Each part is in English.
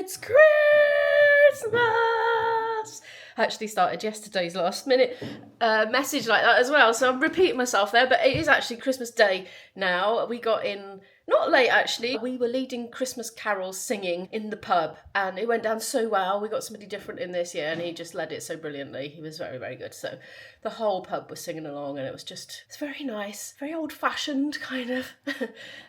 It's Christmas. I actually started yesterday's last minute message like that as well, so I'm repeating myself there, but it is actually Christmas Day now. We got in not late actually. We were leading Christmas carols singing in the pub and it went down so well. We got somebody different in this year and he just led it so brilliantly. He was very, very good. So the whole pub was singing along and it's very nice, very old fashioned kind of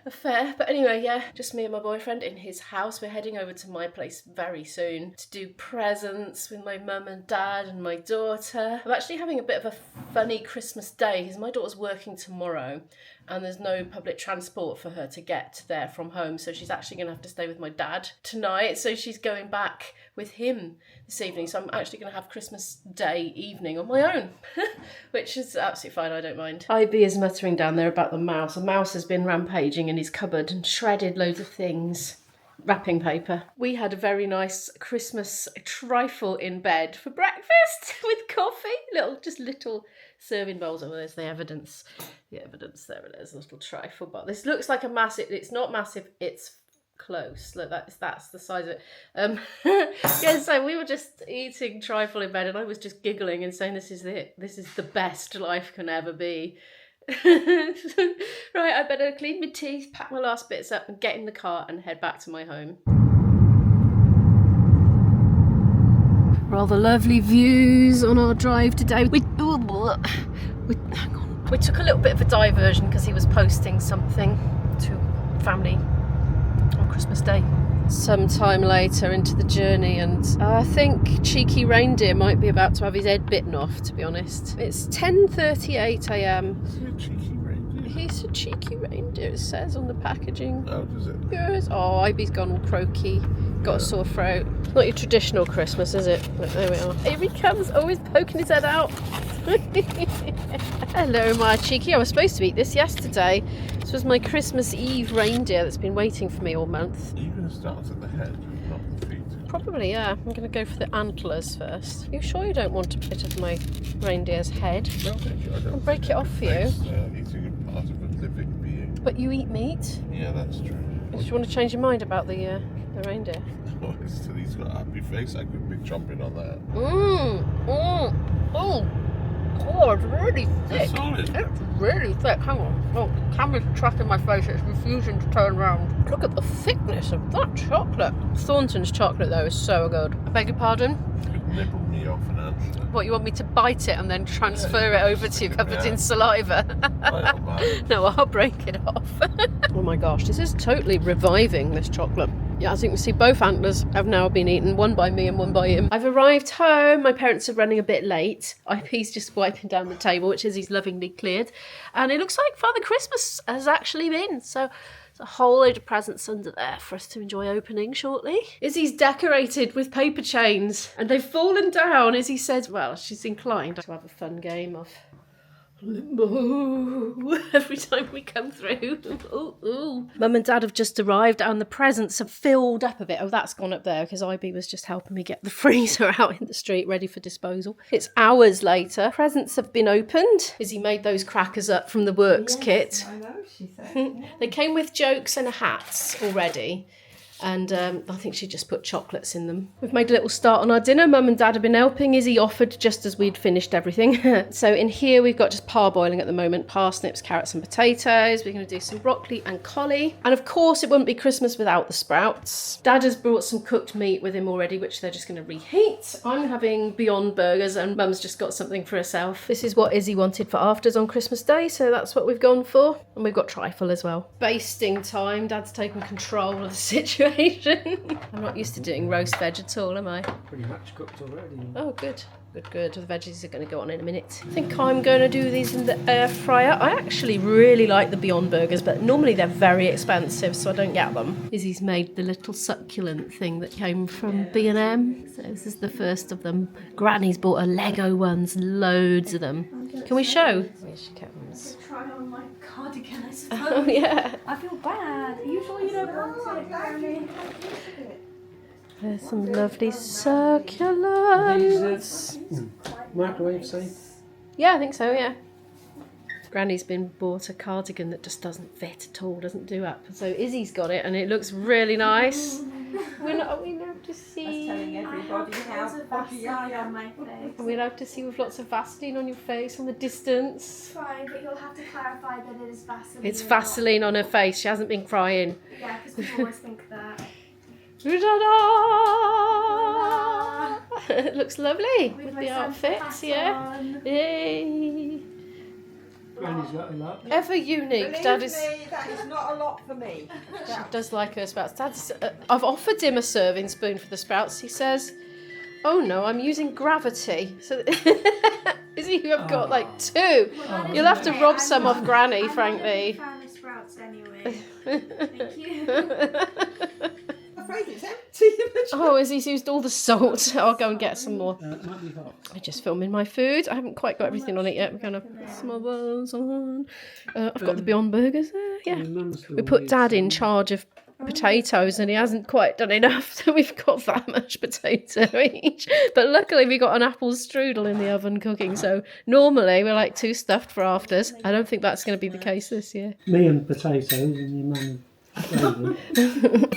affair. But anyway, yeah, just me and my boyfriend in his house. We're heading over to my place very soon to do presents with my mum and dad and my daughter. I'm actually having a bit of a funny Christmas day because my daughter's working tomorrow and there's no public transport for her to get there from home, so she's actually going to have to stay with my dad tonight, so she's going back with him this evening, so I'm actually going to have Christmas Day evening on my own, which is absolutely fine, I don't mind. Ivy is muttering down there about the mouse. A mouse has been rampaging in his cupboard and shredded loads of things. Wrapping paper. We had a very nice Christmas trifle in bed for breakfast with coffee. Little serving bowls. Oh, there's the evidence. The evidence, there it is, a little trifle bowl. This looks like a massive, it's not massive, it's close. Look, that's the size of it. Yeah, so we were just eating trifle in bed and I was just giggling and saying this is it. This is the best life can ever be. Right, I better clean my teeth, pack my last bits up and get in the car and head back to my home. Rather lovely views on our drive today. We took a little bit of a diversion because he was posting something to family on Christmas Day. Sometime later into the journey, and I think cheeky reindeer might be about to have his head bitten off, to be honest. It's 10:38 a.m. Is he a cheeky reindeer? He's a cheeky reindeer, it says on the packaging. Oh, does it? Yes. Oh, Ivy's gone all croaky, got a sore throat. Not your traditional Christmas, is it? But there we are. Here he comes, always poking his head out. Hello, my cheeky. I was supposed to eat this yesterday. This was my Christmas Eve reindeer that's been waiting for me all month. Are you going to start at the head, not the feet? Probably, yeah. I'm going to go for the antlers first. Are you sure you don't want a bit of my reindeer's head? No, thank you. I don't I'll break it off for you. Eating a part of a living being. But you eat meat? Yeah, that's true. Do you want to change your mind about the reindeer? No, he's got a happy face. I could be chomping on that. Oh, it's really thick. It's solid. It's really thick. Hang on. Look, the camera's tracking my face. It's refusing to turn around. Look at the thickness of that chocolate. Thornton's chocolate, though, is so good. I beg your pardon? You could nibble me off an answer. What, you want me to bite it and then transfer it over to you covered in saliva? No, I'll break it off. Oh my gosh, this is totally reviving, this chocolate. Yeah, as you can see, both antlers have now been eaten, one by me and one by him. I've arrived home. My parents are running a bit late. IP's just wiping down the table, which Izzy's lovingly cleared. And it looks like Father Christmas has actually been. So there's a whole load of presents under there for us to enjoy opening shortly. Izzy's decorated with paper chains and they've fallen down. Izzy says, well, she's inclined to have a fun game of limbo every time we come through. Ooh. Mum and Dad have just arrived and the presents have filled up a bit. Oh, that's gone up there because IB was just helping me get the freezer out in the street ready for disposal. It's hours later. Presents have been opened. Izzy made those crackers up from the works kit. I know, she said. Yeah. They came with jokes and hats already. And I think she just put chocolates in them. We've made a little start on our dinner. Mum and Dad have been helping. Izzy offered just as we'd finished everything. So in here we've got just parboiling at the moment. Parsnips, carrots and potatoes. We're going to do some broccoli and collie. And of course it wouldn't be Christmas without the sprouts. Dad has brought some cooked meat with him already, which they're just going to reheat. I'm having Beyond Burgers and Mum's just got something for herself. This is what Izzy wanted for afters on Christmas Day, so that's what we've gone for. And we've got trifle as well. Basting time. Dad's taken control of the situation. I'm not used to doing roast veg at all, am I? Pretty much cooked already. Oh, good. Good. The veggies are going to go on in a minute. I think I'm going to do these in the air fryer. I actually really like the Beyond Burgers, but normally they're very expensive, so I don't get them. Izzy's made the little succulent thing that came from B&M. So this is the first of them. Granny's bought her Lego ones, loads of them. Can we show? Here she comes. Try on my cardigan, I suppose. Oh, yeah. I feel bad. Are you sure you don't want it, Granny? There's some lovely succulents. Microwave safe? Yeah, I think so, yeah. Granny's been bought a cardigan that just doesn't fit at all, doesn't do up. So Izzy's got it and it looks really nice. We're allowed to see. Everybody how Vaseline on my face. Are we allowed to see with lots of Vaseline on your face from the distance? Fine, but you'll have to clarify that it is Vaseline. It's Vaseline on her face. She hasn't been crying. Yeah, because people always think that. It looks lovely with my the outfits, hat yeah. on. Yay. Granny's got a lot. Ever unique. Believe Dad is. me, that is not a lot for me. She does like her sprouts. Dad's. I've offered him a serving spoon for the sprouts. He says, "Oh no, I'm using gravity." So, is he? You have got like two. Well, You'll have to okay. rob some off Granny, I'm frankly. not a fan of sprouts anyway. Thank you. I'm afraid it's empty. Oh, he's used all the salt. I'll go and get some more. It might be hot. I'm just filming my food. I haven't quite got everything on it yet. We're going to put some of those on. I've got the Beyond Burgers there. Yeah. My mum still We put needs Dad in some. charge of potatoes and he hasn't quite done enough, so we've got that much potato each. But luckily we got an apple strudel in the oven cooking, so normally we're like 2 stuffed for afters. I don't think that's going to be the case this year. Me and potatoes and your mum gravy.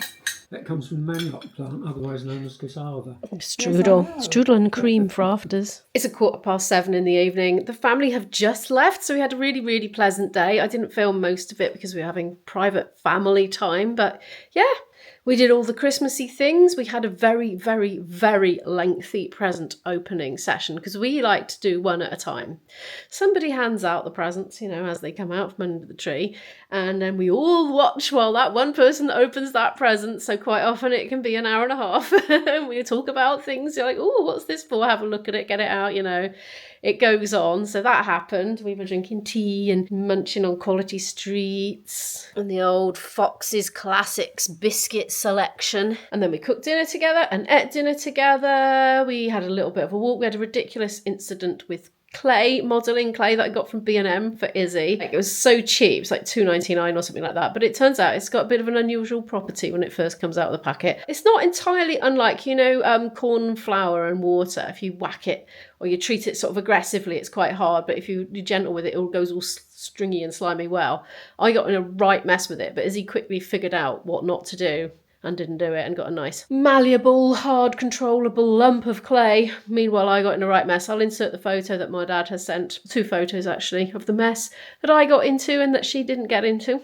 That comes from manioc plant, otherwise known as cassava. Strudel and cream for afters. It's 7:15 in the evening. The family have just left, so we had a really, really pleasant day. I didn't film most of it because we were having private family time, but yeah, we did all the Christmassy things. We had a very, very, very lengthy present opening session because we like to do one at a time. Somebody hands out the presents, as they come out from under the tree, and then we all watch while that one person opens that present. So quite often it can be an hour and a half. We talk about things. You're like, oh, what's this for? Have a look at it, get it out, It goes on. So that happened. We were drinking tea and munching on quality streets and the old Fox's Classics biscuit selection. And then we cooked dinner together and ate dinner together. We had a little bit of a walk. We had a ridiculous incident with modelling clay that I got from B&M for Izzy. It was so cheap. It's like $2.99 or something like that. But it turns out it's got a bit of an unusual property when it first comes out of the packet. It's not entirely unlike, corn flour and water. If you whack it or you treat it sort of aggressively, it's quite hard. But if you're gentle with it, it all goes all stringy and slimy well. I got in a right mess with it, but Izzy quickly figured out what not to do and didn't do it and got a nice malleable, hard, controllable lump of clay. Meanwhile, I got in a right mess. I'll insert the photo that my dad has sent, 2 photos actually, of the mess that I got into and that she didn't get into.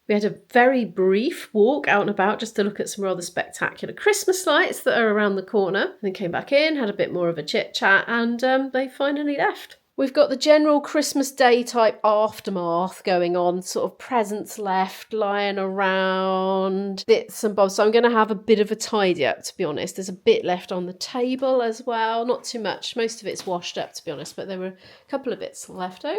We had a very brief walk out and about just to look at some rather spectacular Christmas lights that are around the corner. And then came back in, had a bit more of a chit chat, and they finally left. We've got the general Christmas Day type aftermath going on, sort of presents left, lying around, bits and bobs. So I'm going to have a bit of a tidy up, to be honest. There's a bit left on the table as well. Not too much. Most of it's washed up, to be honest, but there were a couple of bits left over.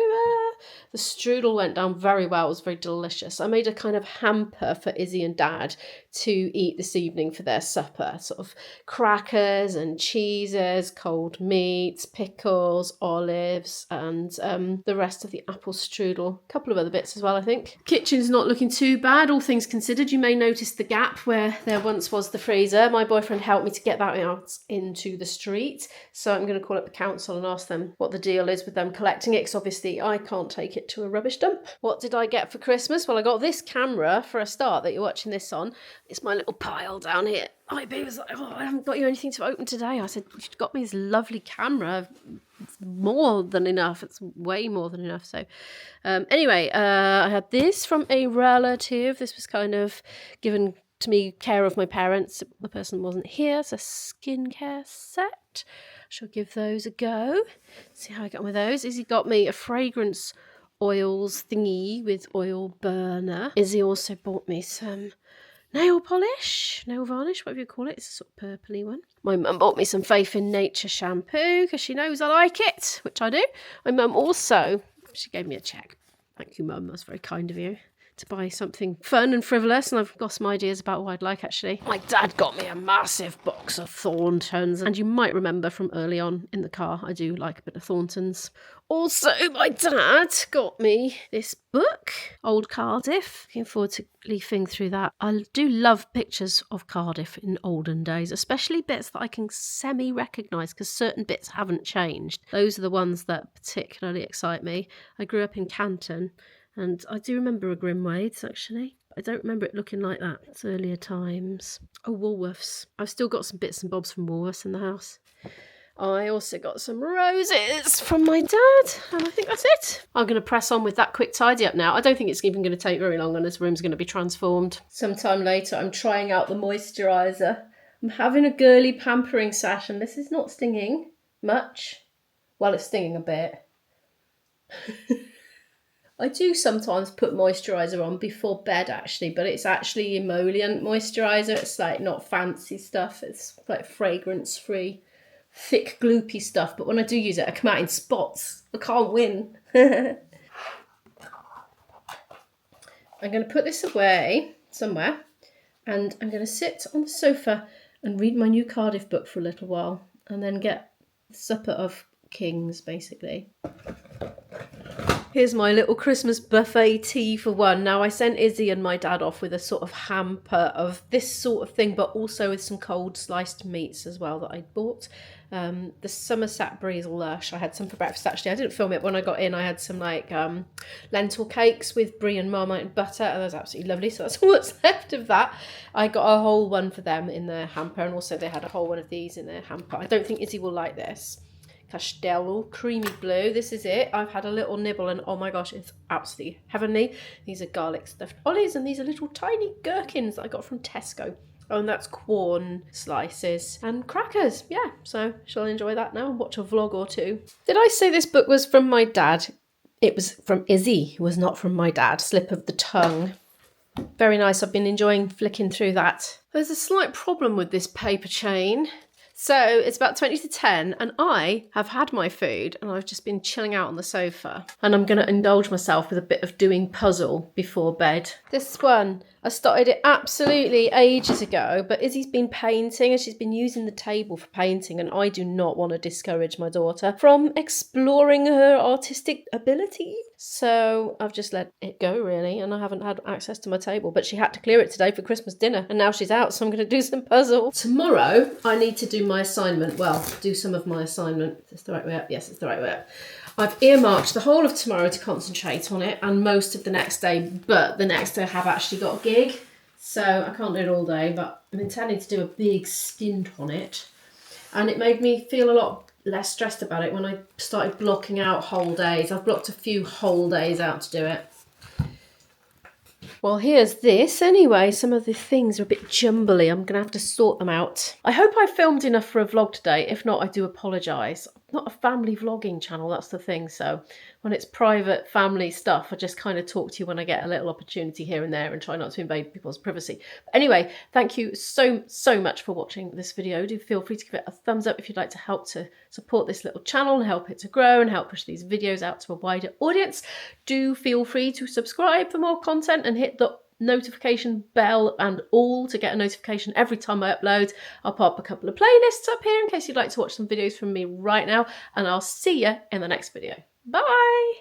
The strudel went down very well. It was very delicious. I made a kind of hamper for Izzy and Dad to eat this evening for their supper. Sort of crackers and cheeses, cold meats, pickles, olives, and the rest of the apple strudel. A couple of other bits as well, I think. Kitchen's not looking too bad, all things considered. You may notice the gap where there once was the freezer. My boyfriend helped me to get that out into the street, so I'm going to call up the council and ask them what the deal is with them collecting it, because obviously I can't take it to a rubbish dump. What did I get for Christmas? Well, I got this camera for a start that you're watching this on. It's my little pile down here. My baby was like, oh, I haven't got you anything to open today. I said, you've got me this lovely camera. It's more than enough. It's way more than enough. So anyway, I had this from a relative. This was kind of given to me care of my parents. The person wasn't here. It's a skincare set. Shall give those a go. See how I got on with those. Izzy got me a fragrance oils thingy with oil burner. Izzy also bought me some nail polish, nail varnish, whatever you call it. It's a sort of purpley one. My mum bought me some Faith in Nature shampoo because she knows I like it, which I do. My mum also, she gave me a cheque. Thank you, Mum. That's very kind of you to buy something fun and frivolous, and I've got some ideas about what I'd like, actually. My dad got me a massive box of Thorntons, and you might remember from early on in the car, I do like a bit of Thorntons. Also, my dad got me this book, Old Cardiff. Looking forward to leafing through that. I do love pictures of Cardiff in olden days, especially bits that I can semi-recognise because certain bits haven't changed. Those are the ones that particularly excite me. I grew up in Canton, and I do remember a Grimwades, actually. I don't remember it looking like that. It's earlier times. Oh, Woolworths. I've still got some bits and bobs from Woolworths in the house. I also got some roses from my dad, and I think that's it. I'm going to press on with that quick tidy up now. I don't think it's even going to take very long, and this room's going to be transformed. Sometime later, I'm trying out the moisturiser. I'm having a girly pampering sash, and this is not stinging much. Well, it's stinging a bit. I do sometimes put moisturiser on before bed, actually, but it's actually emollient moisturiser. It's like not fancy stuff. It's like fragrance-free, thick, gloopy stuff. But when I do use it, I come out in spots. I can't win. I'm going to put this away somewhere, and I'm going to sit on the sofa and read my new Cardiff book for a little while, and then get the supper of kings, basically. Here's my little Christmas buffet tea for one. Now, I sent Izzy and my dad off with a sort of hamper of this sort of thing, but also with some cold sliced meats as well that I bought. The Somerset Breeze Lush. I had some for breakfast, actually. I didn't film it when I got in. I had some like lentil cakes with brie and Marmite and butter, and that was absolutely lovely. So that's all that's left of that. I got a whole one for them in their hamper, and also they had a whole one of these in their hamper. I don't think Izzy will like this. Castello creamy blue. This is it. I've had a little nibble and oh my gosh, it's absolutely heavenly. These are garlic stuffed olives, and these are little tiny gherkins that I got from Tesco. Oh, and that's Quorn slices and crackers. Yeah, so shall enjoy that now and watch a vlog or two. Did I say this book was from my dad? It was from Izzy. It was not from my dad. Slip of the tongue. Very nice. I've been enjoying flicking through that. There's a slight problem with this paper chain. So it's about 20 to 10 and I have had my food and I've just been chilling out on the sofa, and I'm going to indulge myself with a bit of doing puzzle before bed. This one, I started it absolutely ages ago, but Izzy's been painting and she's been using the table for painting, and I do not want to discourage my daughter from exploring her artistic ability. So I've just let it go, really, and I haven't had access to my table, but she had to clear it today for Christmas dinner, and now she's out, so I'm going to do some puzzle. Tomorrow, I need to do my assignment. Well, do some of my assignment. Is this the right way up? Yes, it's the right way up. I've earmarked the whole of tomorrow to concentrate on it, and most of the next day, but the next day I have actually got a gig, so I can't do it all day, but I'm intending to do a big stint on it, and it made me feel a lot less stressed about it when I started blocking out whole days. I've blocked a few whole days out to do it. Well, here's this anyway. Some of the things are a bit jumbly. I'm going to have to sort them out. I hope I filmed enough for a vlog today. If not, I do apologise. I'm not a family vlogging channel, that's the thing. So when it's private family stuff, I just kind of talk to you when I get a little opportunity here and there and try not to invade people's privacy. But anyway, thank you so much for watching this video. Do feel free to give it a thumbs up if you'd like to help to support this little channel and help it to grow and help push these videos out to a wider audience. Do feel free to subscribe for more content and hit the notification bell and all to get a notification every time I upload. I'll pop a couple of playlists up here in case you'd like to watch some videos from me right now, and I'll see you in the next video. Bye!